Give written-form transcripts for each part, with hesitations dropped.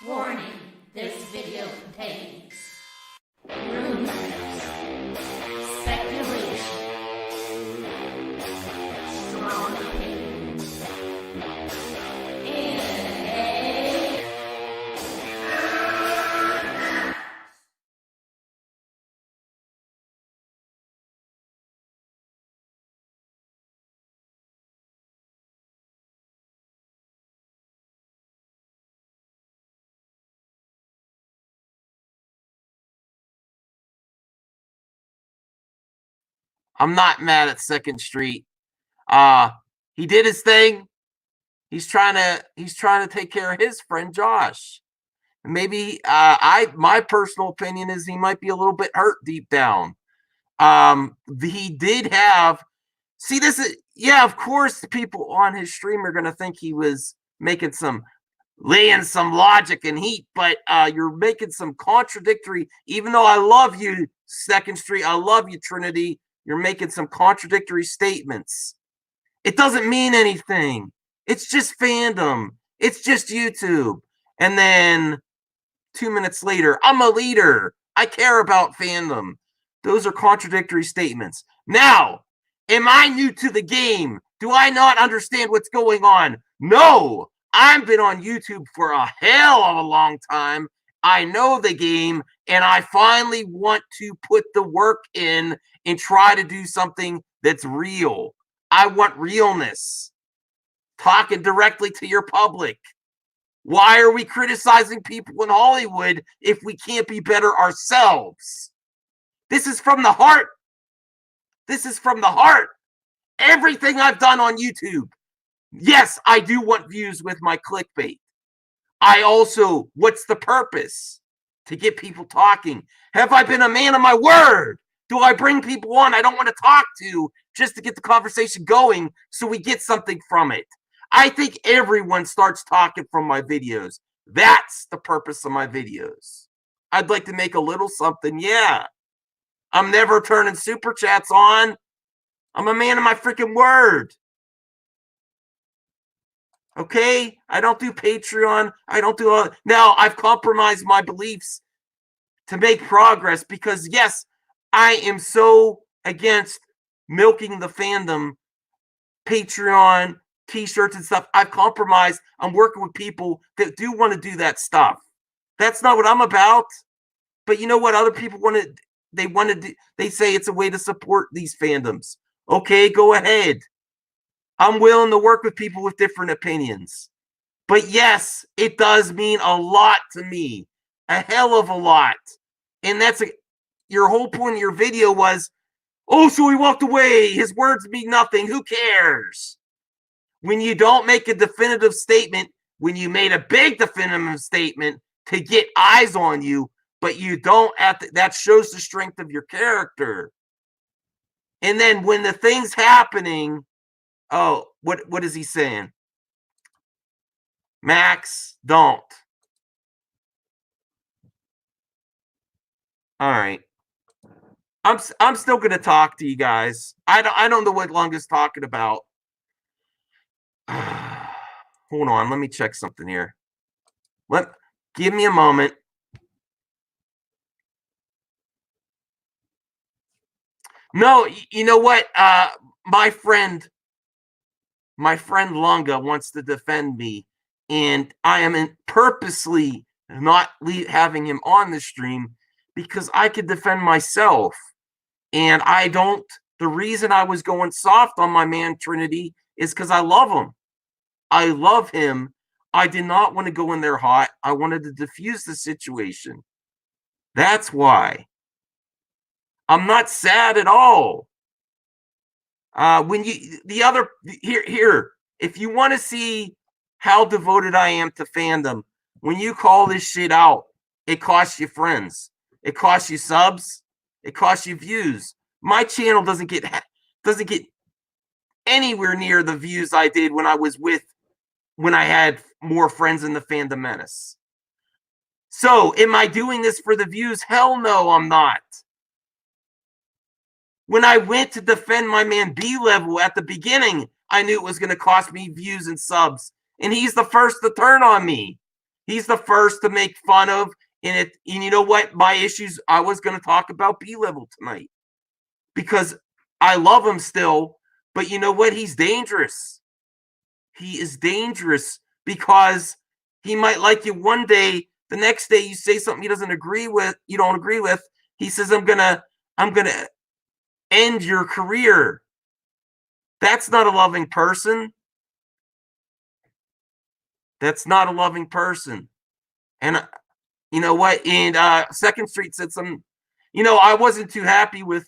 Warning, this video contains rumors, speculation, strong opinions, and I'm not mad at Second Street. He did his thing. He's trying to take care of his friend Josh. Maybe my personal opinion is he might be a little bit hurt deep down. He did have this is of course the people on his stream are gonna think he was laying some logic and heat, but you're making some contradictory, even though I love you, Second Street, I love you, Trinity, you're making some contradictory statements. It doesn't mean anything. It's just fandom. It's just YouTube. And then 2 minutes later, I'm a leader. I care about fandom. Those are contradictory statements. Now, am I new to the game? Do I not understand what's going on? No. I've been on YouTube for a hell of a long time. I know the game, and I finally want to put the work in and try to do something that's real. I want realness. Talking directly to your public. Why are we criticizing people in Hollywood if we can't be better ourselves? This is from the heart. This is from the heart. Everything I've done on YouTube. Yes, I do want views with my clickbait. What's the purpose? To get people talking. Have I been a man of my word? Do I bring people on I don't want to talk to just to get the conversation going so we get something from it? I think everyone starts talking from my videos. That's the purpose of my videos. I'd like to make a little something, yeah. I'm never turning super chats on. I'm a man of my freaking word. Okay? I don't do Patreon. I don't do now I've compromised my beliefs to make progress because yes, I am so against milking the fandom, Patreon, t-shirts and stuff. I've compromised. I'm working with people that do want to do that stuff. That's not what I'm about. But you know what? Other people they say it's a way to support these fandoms. Okay, go ahead. I'm willing to work with people with different opinions. But yes, it does mean a lot to me. A hell of a lot. And your whole point of your video was, oh, so he walked away. His words mean nothing. Who cares? When you don't make a definitive statement, when you made a big definitive statement to get eyes on you, but you don't that shows the strength of your character. And then when the thing's happening, oh, what is he saying? Max, don't. All right. I'm still gonna talk to you guys. I don't know what Lung is talking about. Hold on, let me check something here. Give me a moment. No, you know what? My friend Lunga wants to defend me, and I am purposely not having him on the stream because I could defend myself. And I don't. The reason I was going soft on my man Trinity is because I love him. I love him. I did not want to go in there hot. I wanted to diffuse the situation. That's why. I'm not sad at all. If you want to see how devoted I am to fandom, when you call this shit out, it costs you friends. It costs you subs. It costs you views. My channel doesn't get anywhere near the views I did when I had more friends in the Fandom Menace. So, am I doing this for the views? Hell no, I'm not. When I went to defend my man B-Level at the beginning, I knew it was going to cost me views and subs. And he's the first to turn on me. He's the first to make fun of. And you know what? My issues, I was going to talk about B-level tonight because I love him still. But you know what? He's dangerous. He is dangerous because he might like you one day. The next day you say something he doesn't agree with, you don't agree with. He says, I'm gonna end your career. That's not a loving person. That's not a loving person. And you know what? And Second Street said some, I wasn't too happy with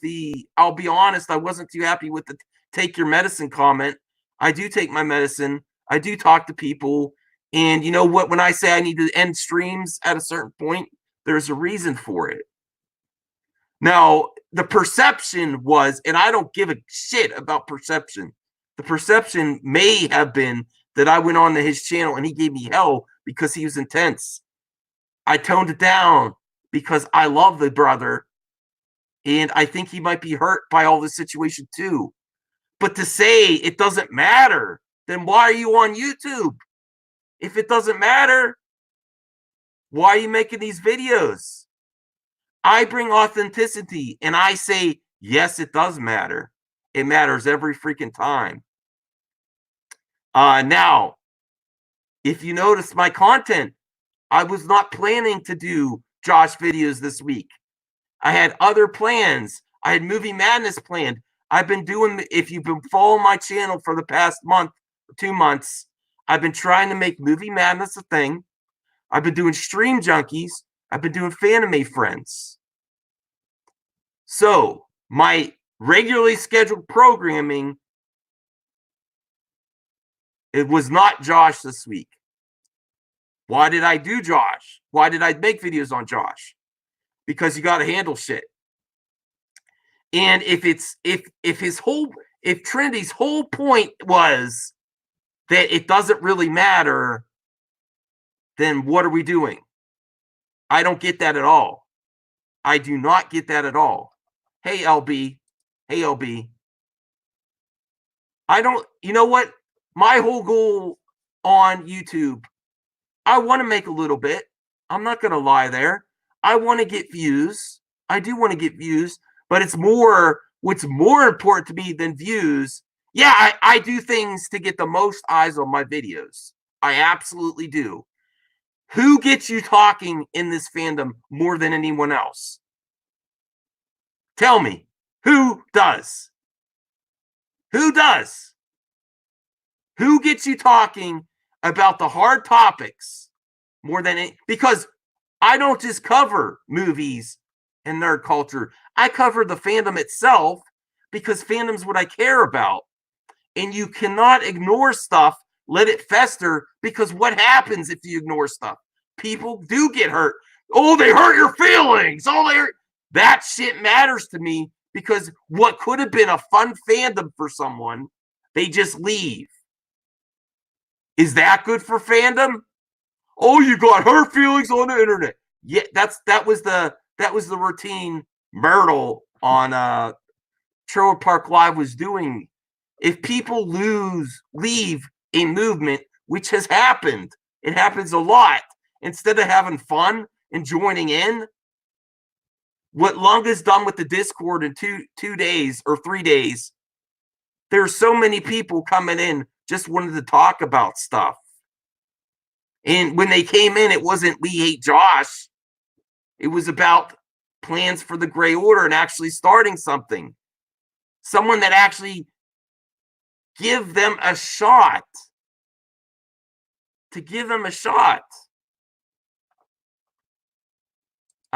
I'll be honest, I wasn't too happy with the take your medicine comment. I do take my medicine. I do talk to people. And you know what? When I say I need to end streams at a certain point, there's a reason for it. Now, the perception was, and I don't give a shit about perception. The perception may have been that I went on to his channel and he gave me hell because he was intense. I toned it down because I love the brother. And I think he might be hurt by all this situation too. But to say it doesn't matter, then why are you on YouTube? If it doesn't matter, why are you making these videos? I bring authenticity and I say, yes, it does matter. It matters every freaking time. Now, if you notice my content, I was not planning to do Josh videos this week. I had other plans. I had Movie Madness planned. I've been doing, if you've been following my channel for the past month, 2 months, I've been trying to make Movie Madness a thing. I've been doing Stream Junkies. I've been doing Fanime Friends. So my regularly scheduled programming, it was not Josh this week. Why did I do Josh? Why did I make videos on Josh? Because you got to handle shit. And if Trinity's whole point was that it doesn't really matter, then what are we doing? I don't get that at all. I do not get that at all. Hey, LB. Hey, LB. I don't, you know what? My whole goal on YouTube, I want to make a little bit. I'm not going to lie there. I want to get views. I do want to get views, but it's more, what's more important to me than views. Yeah, I do things to get the most eyes on my videos. I absolutely do. Who gets you talking in this fandom more than anyone else? Tell me, who does? Who does? Who gets you talking about the hard topics more than it? Because I don't just cover movies and nerd culture. I cover the fandom itself because fandom's what I care about. And you cannot ignore stuff, let it fester, because what happens if you ignore stuff? People do get hurt. Oh, they hurt your feelings. Oh, they hurt. That shit matters to me because what could have been a fun fandom for someone, they just leave. Is that good for fandom? Oh, you got hurt feelings on the internet. Yeah, that was the routine Myrtle on Trailer Park Live was doing. If people leave a movement, which has happened, it happens a lot, instead of having fun and joining in, what Lunga's done with the Discord in 2 days or 3 days, there's so many people coming in just wanted to talk about stuff. And when they came in, it wasn't we hate Josh. It was about plans for the Gray Order and actually starting something. Someone that actually give them a shot. To give them a shot.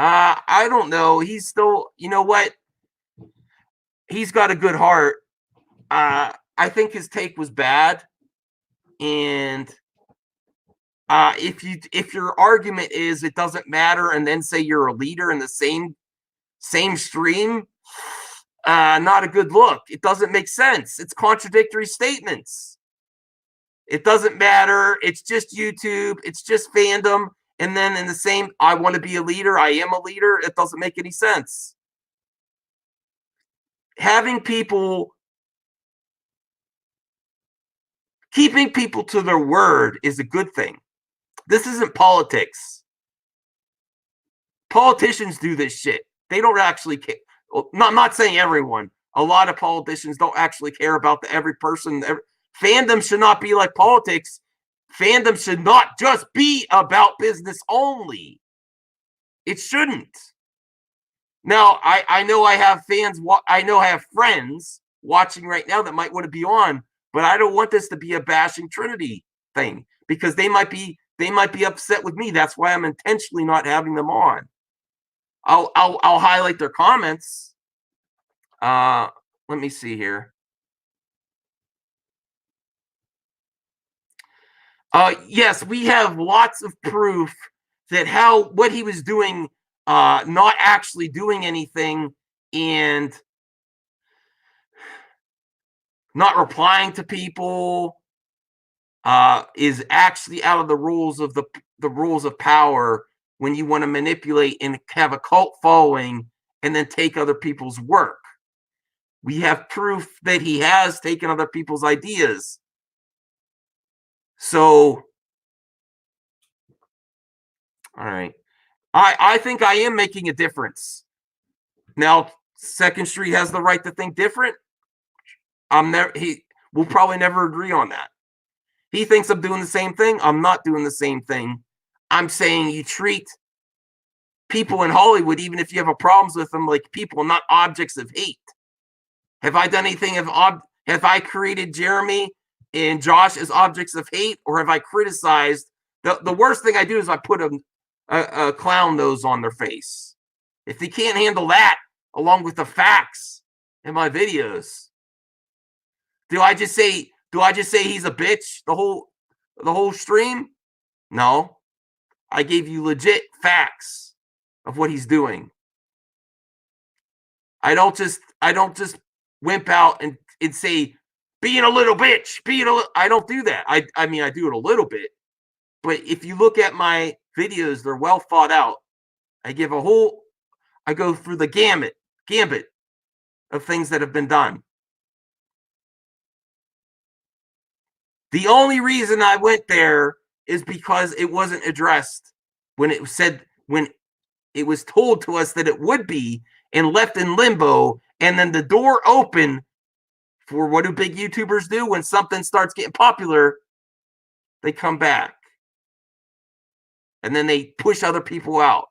I don't know. He's still, you know what? He's got a good heart. I think his take was bad. And if your argument is it doesn't matter, and then say you're a leader in the same stream, not a good look. It doesn't make sense. It's contradictory statements. It doesn't matter. It's just YouTube. It's just fandom. And then in the same, I want to be a leader. I am a leader. It doesn't make any sense. Having people, keeping people to their word is a good thing. This isn't politics. Politicians do this shit. They don't actually care. Well, not saying everyone. A lot of politicians don't actually care about every person. Fandom should not be like politics. Fandom should not just be about business only. It shouldn't. Now, I know I have fans. I know I have friends watching right now that might want to be on, but I don't want this to be a bashing Trinity thing because they might be upset with me. That's why I'm intentionally not having them on. I'll highlight their comments. Let me see here. Yes, we have lots of proof that what he was doing, not actually doing anything and not replying to people, is actually out of the rules of the rules of power when you want to manipulate and have a cult following and then take other people's work. We have proof that he has taken other people's ideas. So, all right. I think I am making a difference. Now, Second Street has the right to think different. We'll probably never agree on that. He thinks I'm doing the same thing. I'm not doing the same thing. I'm saying you treat people in Hollywood, even if you have a problems with them, like people, not objects of hate. Have I done anything have I created Jeremy and Josh as objects of hate, or have I criticized? The worst thing I do is I put a clown nose on their face. If they can't handle that, along with the facts in my videos, do I just say he's a bitch the whole stream? No. I gave you legit facts of what he's doing. I don't just wimp out and say being a little bitch, I don't do that. I mean I do it a little bit. But if you look at my videos, they're well thought out. I go through the gambit of things that have been done. The only reason I went there is because it wasn't addressed when it was told to us that it would be and left in limbo, and then the door opened for what do big YouTubers do when something starts getting popular? They come back. And then they push other people out.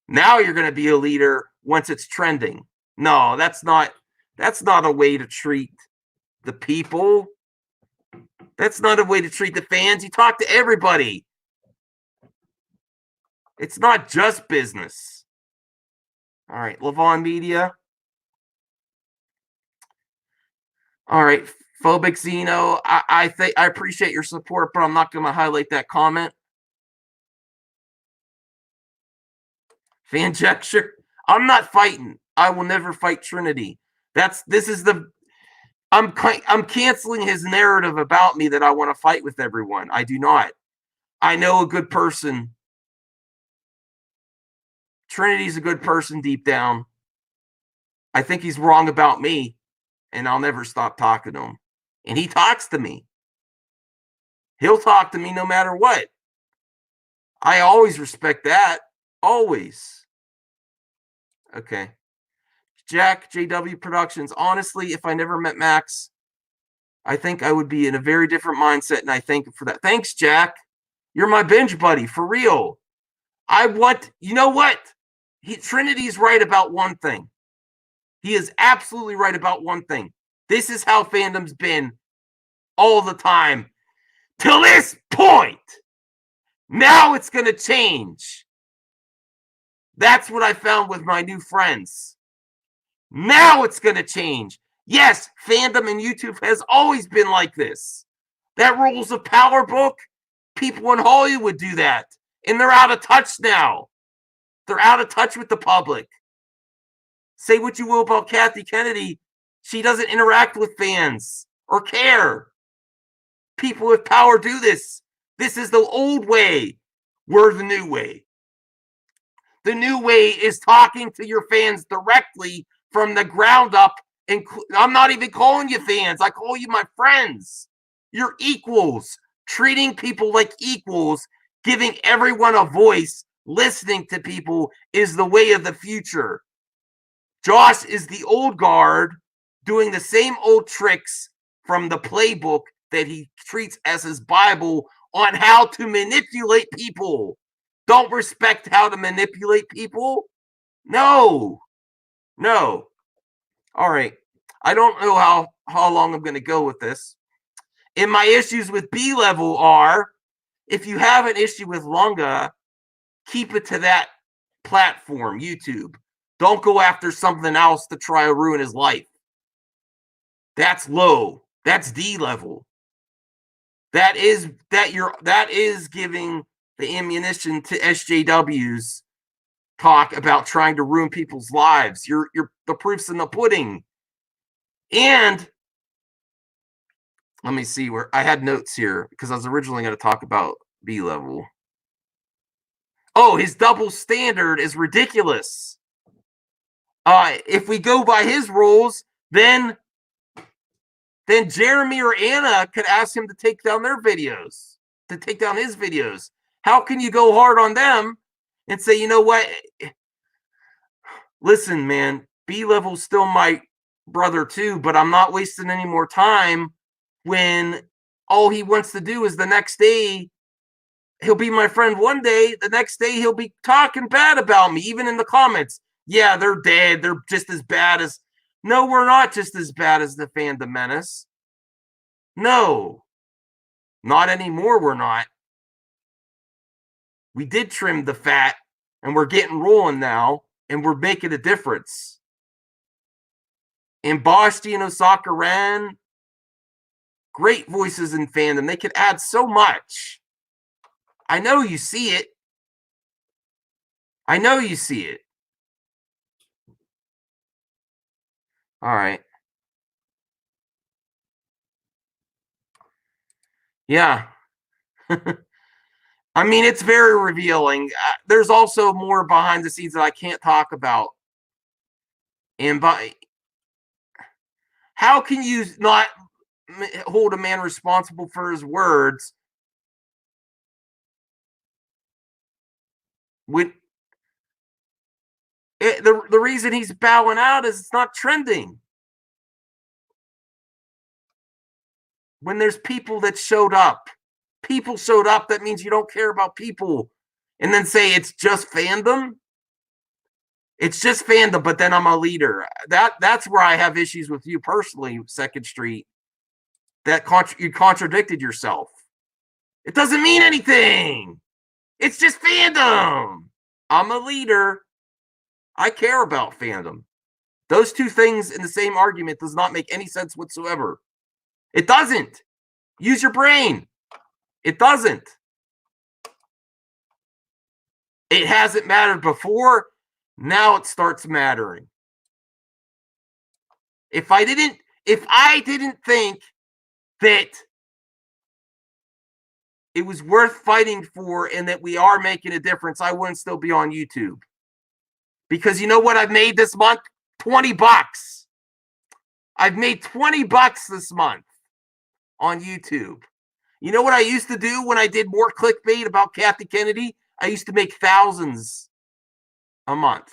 Now you're going to be a leader once it's trending. No, that's not a way to treat the people. That's not a way to treat the fans. You talk to everybody. It's not just business. All right, Levon Media. All right, Phobic Zeno. I appreciate your support, but I'm not going to highlight that comment. Fanjecture. I'm not fighting. I will never fight Trinity. I'm canceling his narrative about me that I want to fight with everyone. I do not. I know a good person. Trinity's a good person deep down. I think he's wrong about me, and I'll never stop talking to him. And he talks to me. He'll talk to me no matter what. I always respect that. Always. Okay. Jack, JW Productions. Honestly, if I never met Max, I think I would be in a very different mindset, and I thank him for that. Thanks, Jack. You're my binge buddy, for real. You know what? Trinity's right about one thing. He is absolutely right about one thing. This is how fandom's been all the time. Till this point. Now it's going to change. That's what I found with my new friends. Now it's going to change. Yes, fandom and YouTube has always been like this. That Rules of Power book, people in Hollywood do that. And they're out of touch now. They're out of touch with the public. Say what you will about Kathy Kennedy. She doesn't interact with fans or care. People with power do this. This is the old way. We're the new way. The new way is talking to your fans directly from the ground up. And I'm not even calling you fans. I call you my friends. You're equals. Treating people like equals giving everyone a voice, listening to people is the way of the future. Josh is the old guard doing the same old tricks from the playbook that he treats as his Bible on how to manipulate people. Don't respect how to manipulate people? No. All right. I don't know how long I'm going to go with this. And my issues with B level are, if you have an issue with Lunga, keep it to that platform, YouTube. Don't go after something else to try to ruin his life. That's low. That's D level. That is giving the ammunition to SJWs talk about trying to ruin people's lives. You're the proof's in the pudding. And let me see where I had notes here because I was originally going to talk about B level. Oh, his double standard is ridiculous. If we go by his rules, then Jeremy or Anna could ask him to take down their videos, to take down his videos. How can you go hard on them and say, you know what? Listen, man, B level's still my brother too, but I'm not wasting any more time when all he wants to do is the next day he'll be my friend one day, the next day he'll be talking bad about me, even in the comments. Yeah, they're dead. They're just as bad as... No, we're not just as bad as the Fandom Menace. No. Not anymore, we're not. We did trim the fat, and we're getting rolling now, and we're making a difference. And Bashti and Osaka Ren, great voices in Fandom. They could add so much. I know you see it. I know you see it. All right. Yeah. I mean, it's very revealing. There's also more behind the scenes that I can't talk about. And how can you not hold a man responsible for his words when the reason he's bowing out is it's not trending? When there's people that showed up. People showed up, that means you don't care about people. And then say it's just Fandom? It's just Fandom, but then I'm a leader. That's where I have issues with you personally, Second Street. That you contradicted yourself. It doesn't mean anything. It's just Fandom. I'm a leader. I care about Fandom. Those two things in the same argument does not make any sense whatsoever. It doesn't. Use your brain. It doesn't. It hasn't mattered before. Now it starts mattering. If I didn't think that it was worth fighting for and that we are making a difference, I wouldn't still be on YouTube. Because you know what I've made this month? $20. I've made $20 this month on YouTube. You know what I used to do when I did more clickbait about Kathy Kennedy? I used to make thousands a month.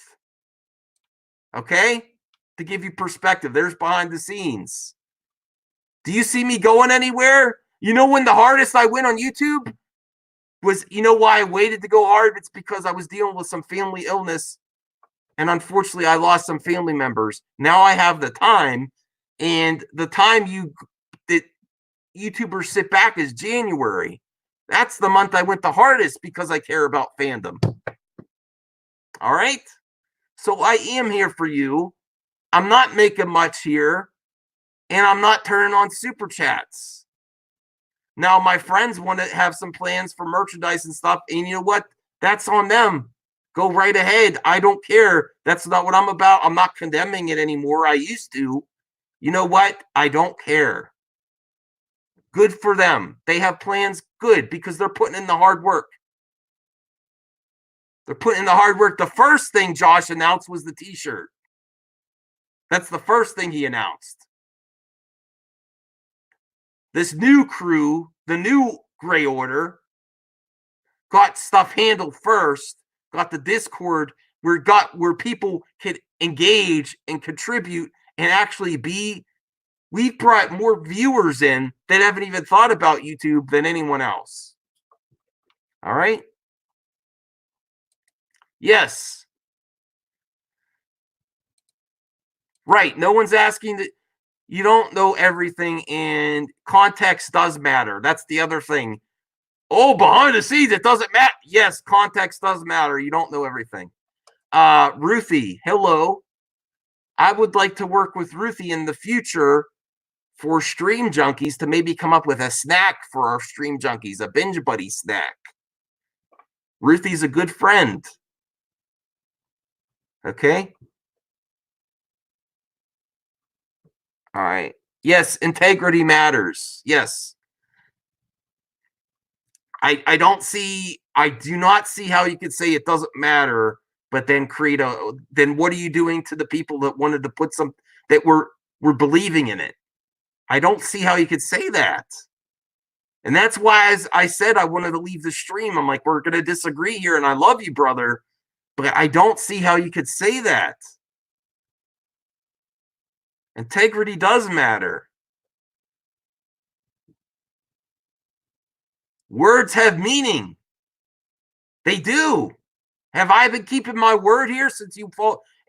Okay? To give you perspective, there's behind the scenes. Do you see me going anywhere? You know when the hardest I went on YouTube was, you know why I waited to go hard? It's because I was dealing with some family illness. And unfortunately, I lost some family members. Now I have the time. And the time that YouTubers sit back is January. That's the month I went the hardest because I care about Fandom. All right? So I am here for you. I'm not making much here. And I'm not turning on super chats. Now, my friends want to have some plans for merchandise and stuff. And you know what? That's on them. Go right ahead. I don't care. That's not what I'm about. I'm not condemning it anymore. I used to. You know what? I don't care. Good for them. They have plans. Good, because they're putting in the hard work. They're putting in the hard work. The first thing Josh announced was the t-shirt. That's the first thing he announced. This new crew, the new Gray Order, got stuff handled first, got the Discord where people could engage and contribute and actually be. We've brought more viewers in that haven't even thought about YouTube than anyone else. All right. Yes. Right. No one's asking that. You don't know everything, and context does matter. That's the other thing. Oh, behind the scenes, it doesn't matter. Yes, context does matter. You don't know everything. Ruthie, hello. I would like to work with Ruthie in the future for Stream Junkies to maybe come up with a snack for our Stream Junkies, a binge buddy snack. Ruthie's a good friend. Okay. All right. Yes, integrity matters. Yes. I do not see how you could say it doesn't matter, but then then what are you doing to the people that wanted to put that were believing in it? I don't see how you could say that. And that's why, as I said, I wanted to leave the stream. I'm like, we're going to disagree here, and I love you, brother, but I don't see how you could say that. Integrity does matter. Words have meaning. They do. Have I been keeping my word here since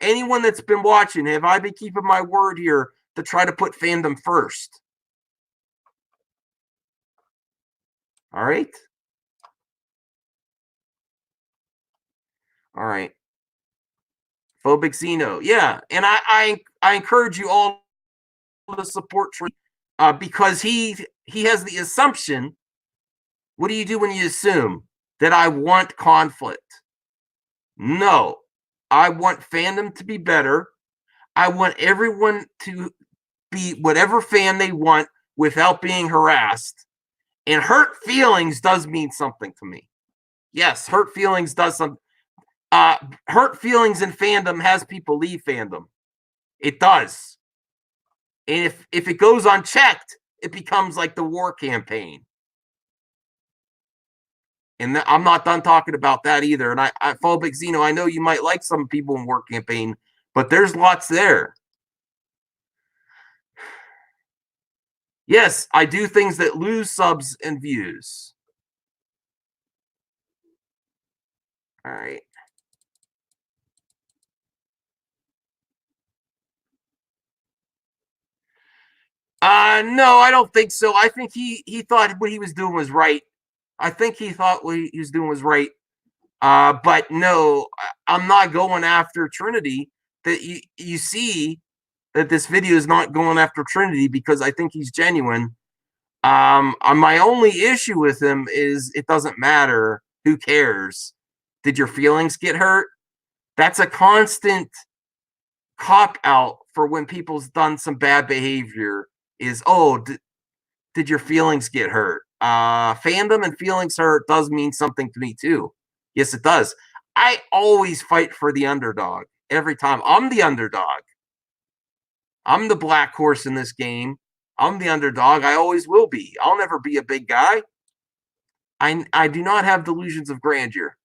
anyone that's been watching, have I been keeping my word here to try to put fandom first? All right. All right. Phobic Xeno. Yeah. And I encourage you all to support Tree because he has the assumption. What do you do when you assume that I want conflict? No. I want fandom to be better. I want everyone to be whatever fan they want without being harassed. And hurt feelings does mean something to me. Yes, hurt feelings does some. Hurt feelings in fandom has people leave fandom. It does. And if it goes unchecked, it becomes like the war campaign. And I'm not done talking about that either. And I Phobic Xeno, I know you might like some people in war campaign, but there's lots there. Yes, I do things that lose subs and views. All right. No, I don't think so. I think he thought what he was doing was right. I think he thought what he was doing was right. But no, I'm not going after Trinity. That you see that this video is not going after Trinity because I think he's genuine. My only issue with him is it doesn't matter. Who cares? Did your feelings get hurt? That's a constant cop out for when people's done some bad behavior. Is did your feelings get hurt? Fandom and feelings hurt does mean something to me too. Yes, it does. I always fight for the underdog every time. I'm the underdog. I'm the black horse in this game. I'm the underdog. I always will be. I'll never be a big guy. I do not have delusions of grandeur.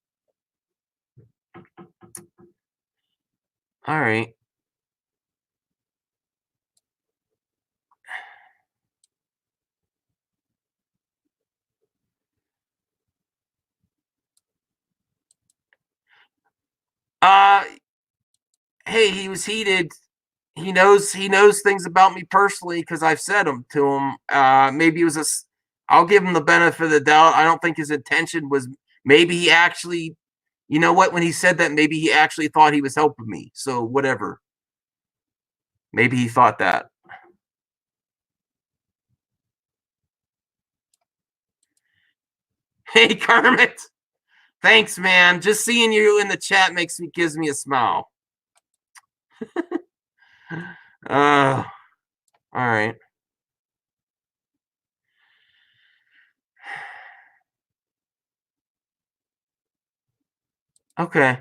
All right. Hey, he was heated. He knows things about me personally because I've said them to him. Maybe it was I'll give him the benefit of the doubt. I don't think his intention was. Maybe he actually, you know what? When he said that, maybe he actually thought he was helping me. So whatever. Maybe he thought that. Hey, Kermit. Thanks, man. Just seeing you in the chat gives me a smile. All right. Okay.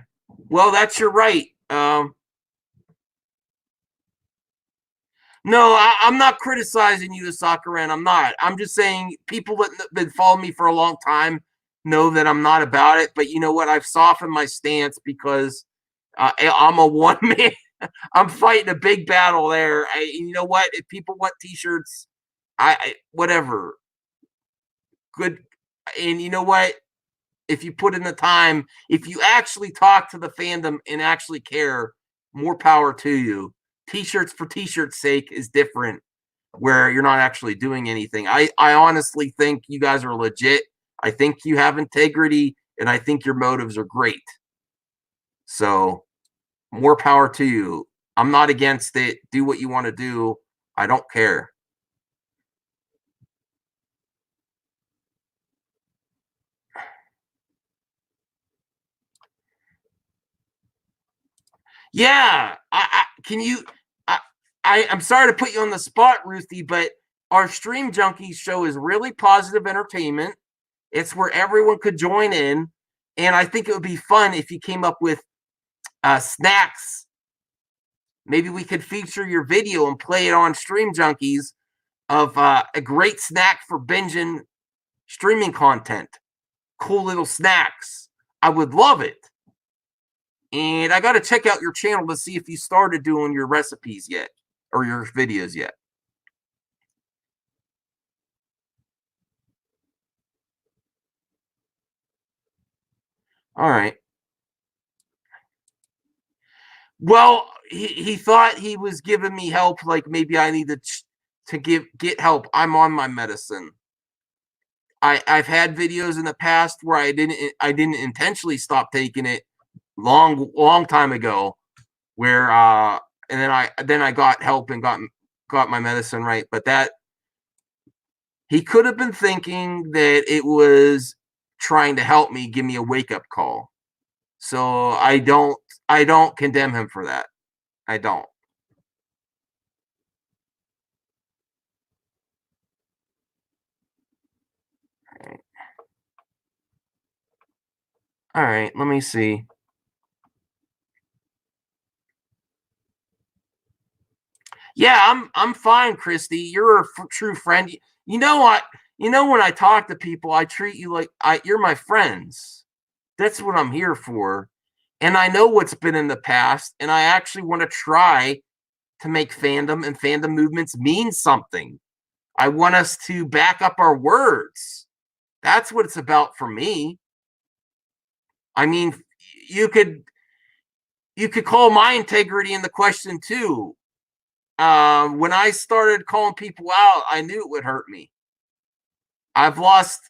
Well, that's your right. No, I'm not criticizing you, Sakaran. I'm not. I'm just saying people that follow me for a long time know that I'm not about it. But you know what? I've softened my stance because I'm a one man. I'm fighting a big battle there. You know what? If people want T-shirts, whatever. Good. And you know what? If you put in the time, if you actually talk to the fandom and actually care, more power to you. T-shirts for T-shirt's sake is different, where you're not actually doing anything. I honestly think you guys are legit. I think you have integrity, and I think your motives are great. So more power to you. I'm not against it. Do what you want to do. I don't care. Yeah, I can you. I'm sorry to put you on the spot, Ruthie, but our Stream Junkies show is really positive entertainment. It's where everyone could join in, and I think it would be fun if you came up with snacks. Maybe we could feature your video and play it on Stream Junkies of a great snack for binging streaming content. Cool little snacks. I would love it. And I got to check out your channel to see if you started doing your recipes yet or your videos yet. All right. Well, he thought he was giving me help, like maybe I needed to get help. I'm on my medicine. I've had videos in the past where I didn't intentionally stop taking it long time ago, where and then I got help and got my medicine right. But that he could have been thinking that it was trying to help me, give me a wake up call. So I don't condemn him for that. I don't. All right, let me see. Yeah, I'm fine, Christy. You're a true friend. You know what? You know when I talk to people, I treat you like you're my friends. That's what I'm here for. And I know what's been in the past, and I actually want to try to make fandom and fandom movements mean something. I want us to back up our words. That's what it's about for me. I mean, you could call my integrity in the question too. When I started calling people out, I knew it would hurt me. I've lost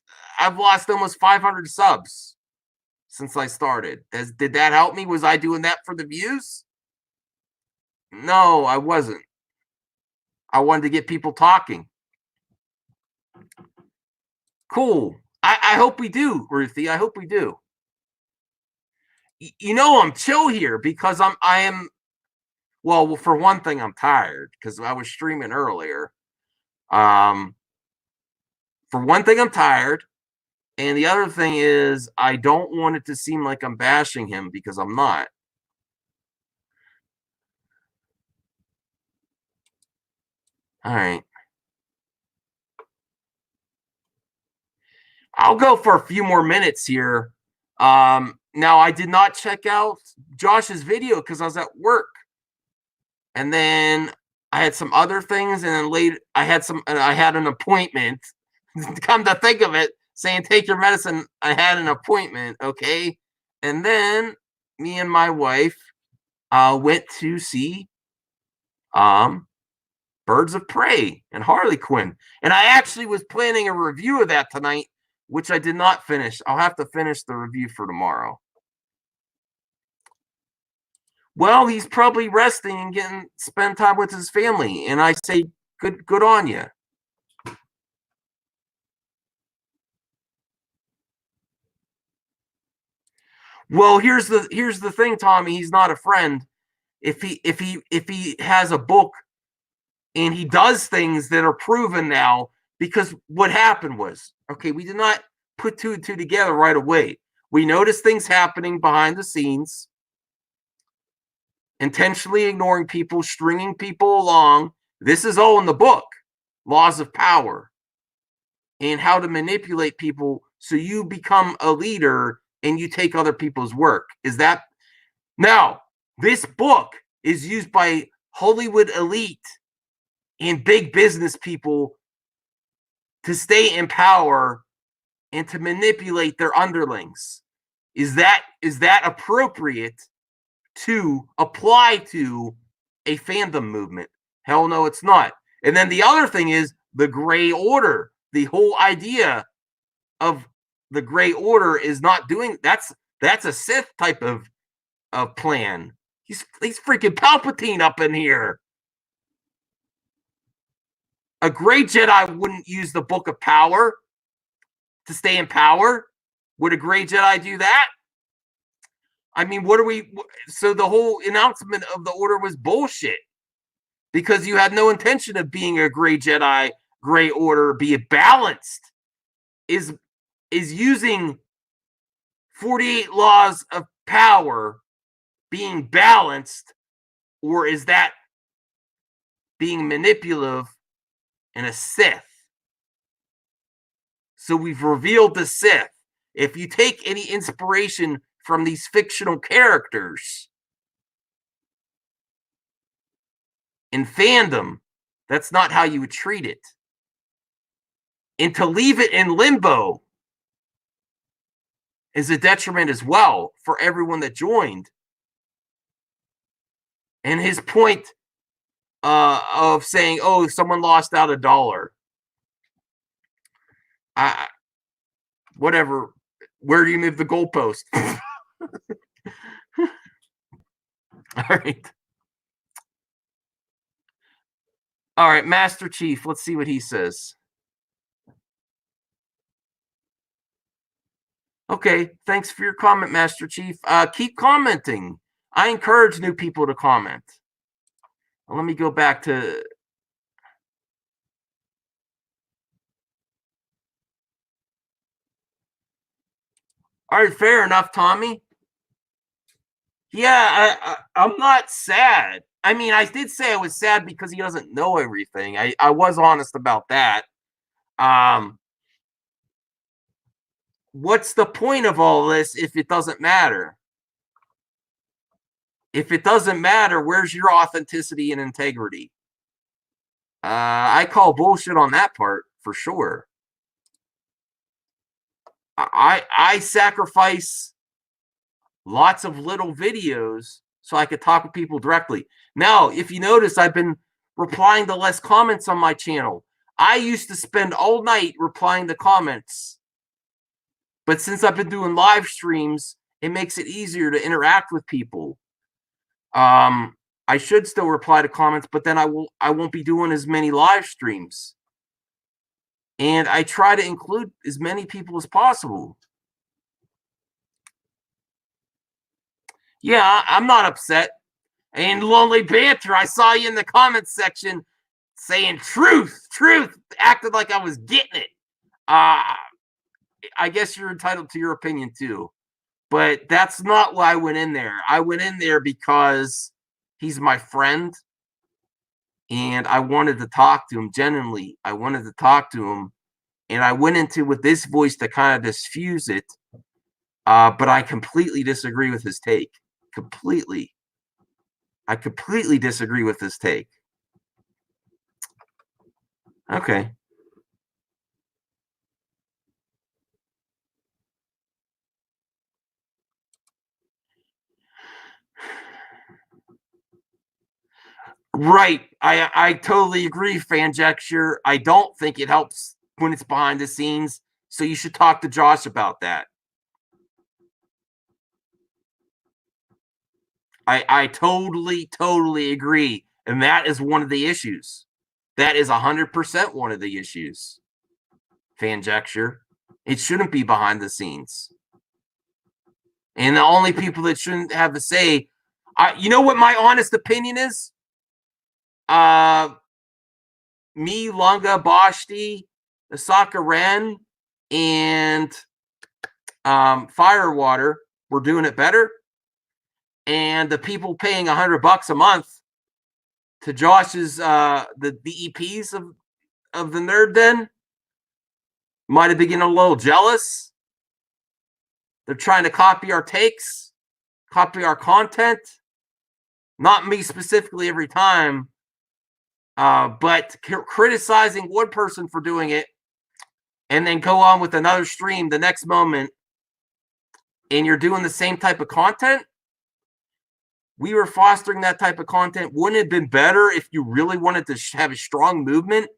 almost 500 subs since I started. Did that help me? Was I doing that for the views? No, I wasn't. I wanted to get people talking. Cool. I hope we do, Ruthie. I hope we do. You know, I'm chill here because I am. Well, for one thing, I'm tired because I was streaming earlier. For one thing, I'm tired. And the other thing is, I don't want it to seem like I'm bashing him because I'm not. All right. I'll go for a few more minutes here. Now, I did not check out Josh's video because I was at work. And then I had some other things. And then later, I had an appointment. Come to think of it, saying take your medicine, I had an appointment. Okay. And then me and my wife went to see Birds of Prey and Harley Quinn. And I actually was planning a review of that tonight, which I did not finish. I'll have to finish the review for tomorrow. Well, he's probably resting and spend time with his family. And I say, good on you. Well, here's the thing, Tommy. He's not a friend. If he has a book and he does things that are proven now, because what happened was, okay, we did not put two and two together right away. We noticed things happening behind the scenes, intentionally ignoring people, stringing people along. This is all in the book, Laws of Power, and how to manipulate people so you become a leader and you take other people's work. Is that now? This book is used by Hollywood elite and big business people to stay in power and to manipulate their underlings. Is that appropriate to apply to a fandom movement? Hell no, it's not. And then the other thing is the gray order. The whole idea of the gray order is not doing that's a Sith type of plan. He's freaking Palpatine up in here. A gray Jedi wouldn't use the Book of Power to stay in power. Would a gray Jedi do that? I mean, what are we? So the whole announcement of the order was bullshit because you had no intention of being a gray Jedi, gray order, be it balanced. Is using 48 laws of power being balanced, or is that being manipulative and a Sith? So we've revealed the Sith. If you take any inspiration from these fictional characters in fandom, that's not how you would treat it. And to leave it in limbo is a detriment as well for everyone that joined. And his point of saying, "Oh, someone lost out $1." Whatever. Where do you move the goalpost? All right. All right, Master Chief. Let's see what he says. Okay, thanks for your comment, Master Chief. Keep commenting. I encourage new people to comment. Let me go back to... All right, fair enough, Tommy. Yeah, I'm not sad. I mean, I did say I was sad because he doesn't know everything. I was honest about that. What's the point of all this if it doesn't matter? If it doesn't matter, where's your authenticity and integrity? I call bullshit on that part for sure. I sacrifice lots of little videos so I could talk with people directly. Now, if you notice, I've been replying to less comments on my channel. I used to spend all night replying to comments. But since I've been doing live streams, it makes it easier to interact with people. I should still reply to comments, but then I won't be doing as many live streams. And I try to include as many people as possible. Yeah, I'm not upset. And Lonely Banter, I saw you in the comments section saying truth, acted like I was getting it. I guess you're entitled to your opinion too. But that's not why I went in there. I went in there because he's my friend. And I wanted to talk to him genuinely. I wanted to talk to him. And I went into with this voice to kind of diffuse it. But I completely disagree with his take. Completely. I completely disagree with his take. Okay. Right. I totally agree, Fanjecture. I don't think it helps when it's behind the scenes. So you should talk to Josh about that. I totally agree. And that is one of the issues. That is 100% one of the issues. Fanjecture. It shouldn't be behind the scenes. And the only people that shouldn't have a say, you know what my honest opinion is? Me, Lunga, Bashti, Asaka Ren, and Firewater were doing it better. And the people paying $100 a month to Josh's the EPs of the Nerd Den might have been getting a little jealous. They're trying to copy our takes, copy our content. Not me specifically every time, but criticizing one person for doing it and then go on with another stream the next moment and you're doing the same type of content. We were fostering that type of content. Wouldn't it have been better if you really wanted to have a strong movement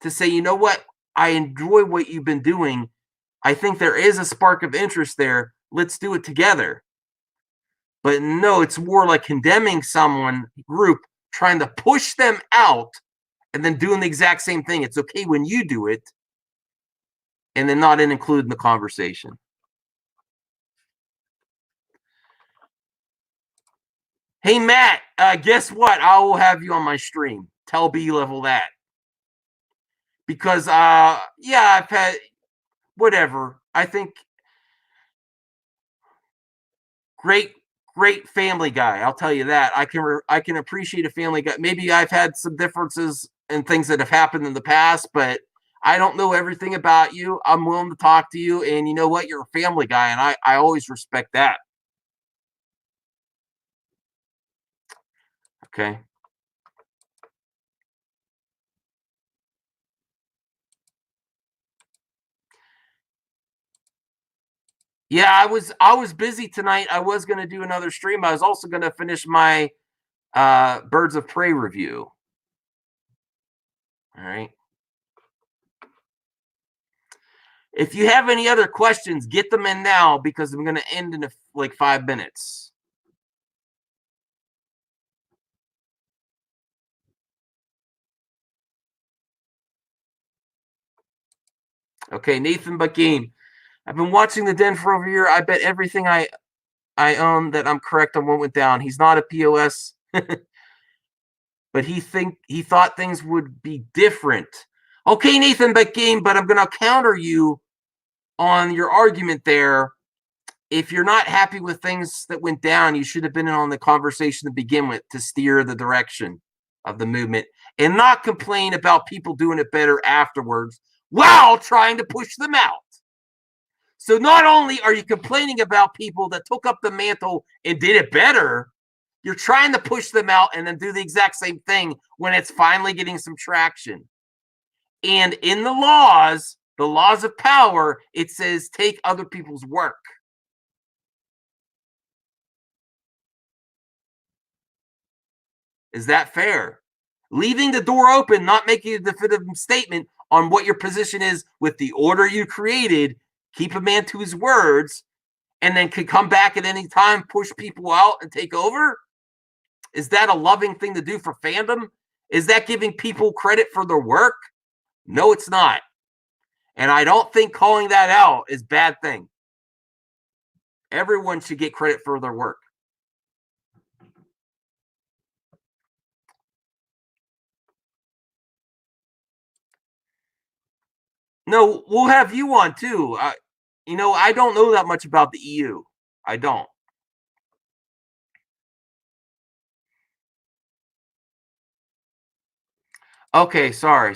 to say, you know what? I enjoy what you've been doing. I think there is a spark of interest there. Let's do it together. But no, it's more like condemning someone, group, trying to push them out and then doing the exact same thing. It's okay when you do it and then not include in the conversation. Hey, Matt, guess what? I will have you on my stream. Tell B-Level that. Because, yeah, I've had, whatever. I think great family guy. I'll tell you that. I can appreciate a family guy. Maybe I've had some differences in things that have happened in the past, but I don't know everything about you. I'm willing to talk to you, and you know what? You're a family guy, and I always respect that. Okay. Yeah, I was busy tonight. I was going to do another stream. I was also going to finish my Birds of Prey review. All right. If you have any other questions, get them in now because I'm going to end in like 5 minutes. Okay, Nathan Buckine. I've been watching the den for over a year. I bet everything I own that I'm correct on what went down. He's not a POS, but he thought things would be different. Okay, Nathan Buckine, but I'm going to counter you on your argument there. If you're not happy with things that went down, you should have been in on the conversation to begin with to steer the direction of the movement and not complain about people doing it better afterwards while trying to push them out. So not only are you complaining about people that took up the mantle and did it better, you're trying to push them out and then do the exact same thing when it's finally getting some traction. And in the laws of power, it says take other people's work. Is that fair? Leaving the door open, not making a definitive statement on what your position is with the order you created, keep a man to his words, and then can come back at any time, push people out and take over? Is that a loving thing to do for fandom? Is that giving people credit for their work? No, it's not. And I don't think calling that out is a bad thing. Everyone should get credit for their work. No, we'll have you on too. I don't know that much about the EU. I don't. Okay, sorry.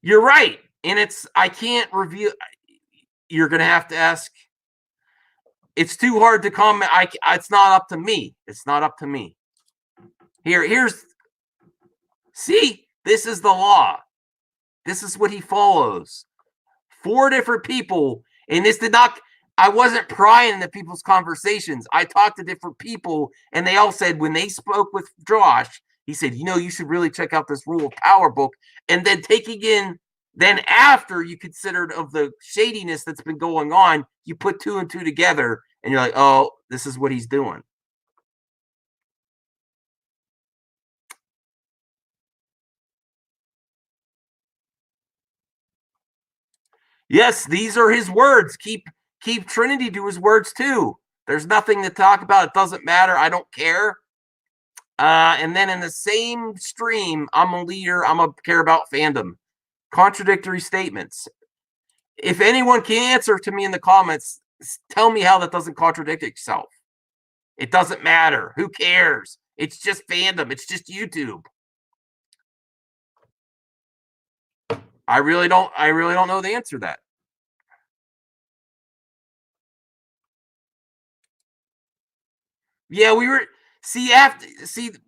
You're right. And I can't review. You're going to have to ask. It's too hard to comment. It's not up to me. It's not up to me. See, this is the law. This is what he follows. 4 different people. And I wasn't prying into people's conversations. I talked to different people, and they all said when they spoke with Josh, he said, you should really check out this Rule of Power book. And then then after you considered of the shadiness that's been going on, you put 2 and 2 together, and you're like, oh, this is what he's doing. Yes, these are his words. Keep Trinity to his words too. There's nothing to talk about. It doesn't matter. I don't care. And then in the same stream, I'm a leader. I'm a care about fandom. Contradictory statements. If anyone can answer to me in the comments, tell me how that doesn't contradict itself. It doesn't matter. Who cares? It's just fandom. It's just YouTube. I really don't know the answer to that. Yeah, we were see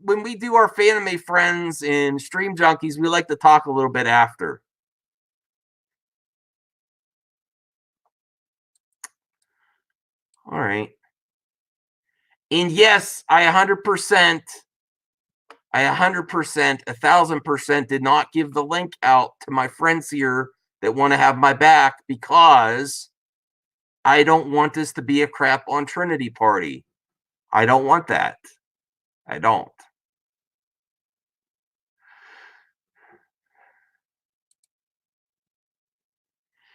when we do our Fanime friends and stream junkies, we like to talk a little bit after. All right. And yes, I 100%, 1,000% did not give the link out to my friends here that want to have my back because I don't want this to be a crap on Trinity party. I don't want that. I don't.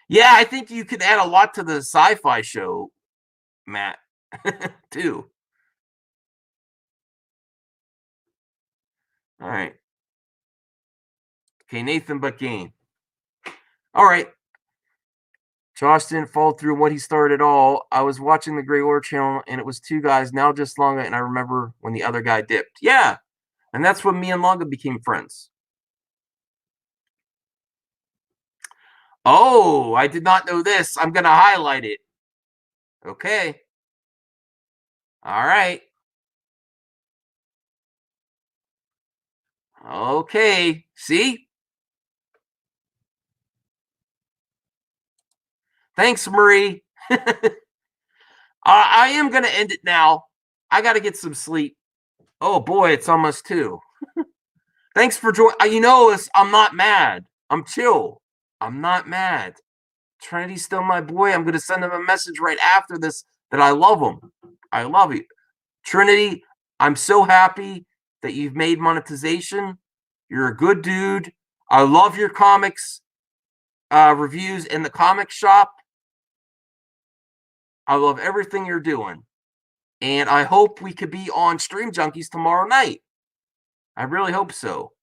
Yeah, I think you could add a lot to the sci-fi show, Matt, too. All right. Okay, Nathan but Game. All right. Josh didn't fall through what he started all. I was watching the Grey War channel and it was two guys, now just Longa, and I remember when the other guy dipped. Yeah. And that's when me and Longa became friends. Oh, I did not know this. I'm going to highlight it. Okay. All right. Okay. See? Thanks, Marie. I am going to end it now. I got to get some sleep. Oh, boy, it's almost 2. Thanks for joining. I'm not mad. I'm chill. I'm not mad. Trinity's still my boy. I'm going to send him a message right after this that I love him. I love you. Trinity, I'm so happy that you've made monetization. You're a good dude. I love your comics reviews in the comic shop. I love everything you're doing. And I hope we could be on Stream Junkies tomorrow night. I really hope so.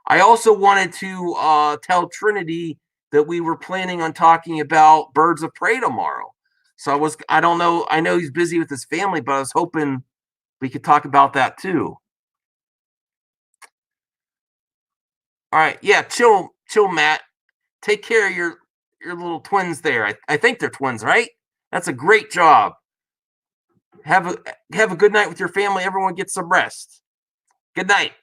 I also wanted to tell Trinity that we were planning on talking about Birds of Prey tomorrow. So I don't know. I know he's busy with his family, but I was hoping we could talk about that too. All right. Yeah. Chill, Matt. Take care of your little twins there. I think they're twins, right? That's a great job. Have a good night with your family. Everyone get some rest. Good night.